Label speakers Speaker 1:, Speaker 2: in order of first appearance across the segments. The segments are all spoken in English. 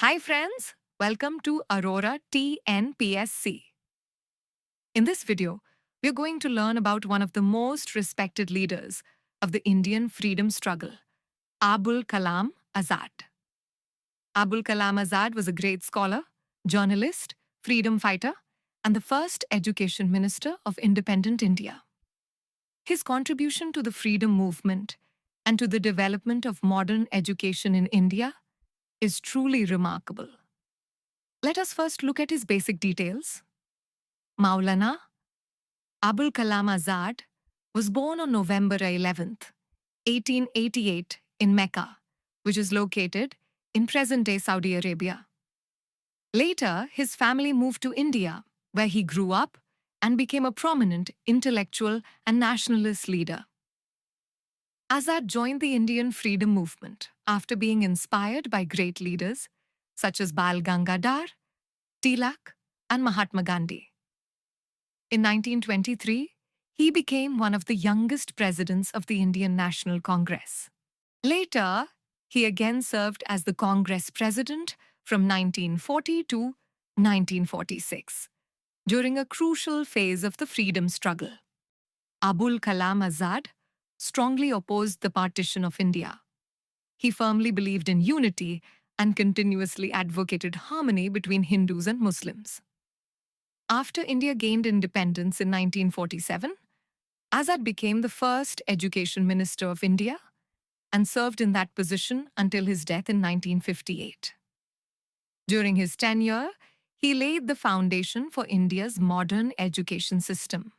Speaker 1: Hi friends, welcome to Aurora TNPSC. In this video, we're going to learn about one of the most respected leaders of the Indian freedom struggle, Abul Kalam Azad. Abul Kalam Azad was a great scholar, journalist, freedom fighter, and the first education minister of independent India. His contribution to the freedom movement and to the development of modern education in India is truly remarkable. Let us first look at his basic details. Maulana Abul Kalam Azad was born on November 11th, 1888 in Mecca, which is located in present-day Saudi Arabia. Later, his family moved to India, where he grew up and became a prominent intellectual and nationalist leader. Azad joined the Indian freedom movement after being inspired by great leaders such as Bal Gangadhar, Tilak, and Mahatma Gandhi. In 1923, he became one of the youngest presidents of the Indian National Congress. Later, he again served as the Congress president from 1940 to 1946, during a crucial phase of the freedom struggle. Abul Kalam Azad strongly opposed the partition of India. He firmly believed in unity and continuously advocated harmony between Hindus and Muslims. After India gained independence in 1947, Azad became the first education minister of India and served in that position until his death in 1958. During his tenure, he laid the foundation for India's modern education system.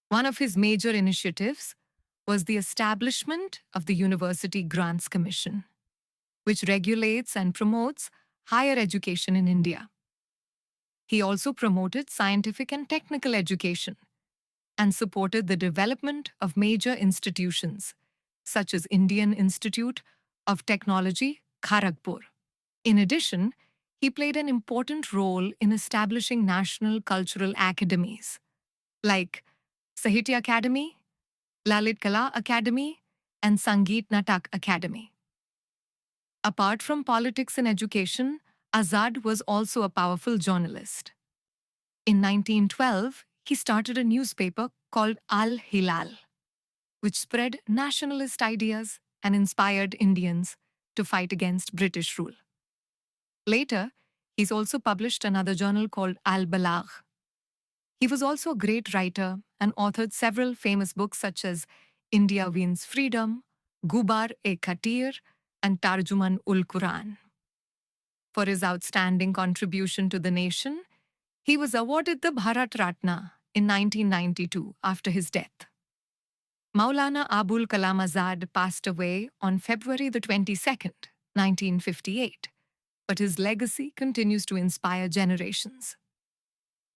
Speaker 1: One of his major initiatives was the establishment of the University Grants Commission, which regulates and promotes higher education in India. He also promoted scientific and technical education and supported the development of major institutions such as Indian Institute of Technology, Kharagpur. In addition, he played an important role in establishing national cultural academies like Sahitya Academy, Lalit Kala Academy, and Sangeet Natak Academy. Apart from politics and education, Azad was also a powerful journalist. In 1912, he started a newspaper called Al Hilal, which spread nationalist ideas and inspired Indians to fight against British rule. Later, he's also published another journal called Al Balagh. He was also a great writer and authored several famous books such as India Wins Freedom, Gubar-e-Khatir, and Tarjuman ul Quran. For his outstanding contribution to the nation, he was awarded the Bharat Ratna in 1992 after his death. Maulana Abul Kalam Azad passed away on February the 22nd, 1958, but his legacy continues to inspire generations.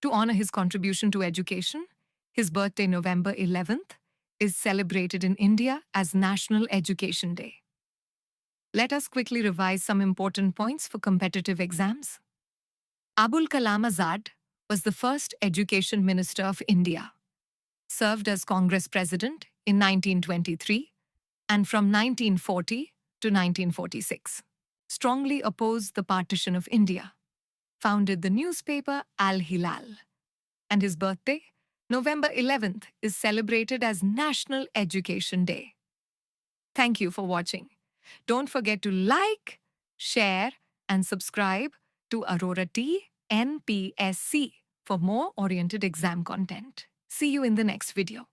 Speaker 1: To honor his contribution to education, his birthday, November 11th, is celebrated in India as National Education Day. Let us quickly revise some important points for competitive exams. Abul Kalam Azad was the first Education Minister of India, served as Congress President in 1923 and from 1940 to 1946. Strongly opposed the partition of India, founded the newspaper Al Hilal, and his birthday, November 11th, is celebrated as National Education Day. Thank you for watching. Don't forget to like, share, and subscribe to Aurora T NPSC for more oriented exam content. See you in the next video.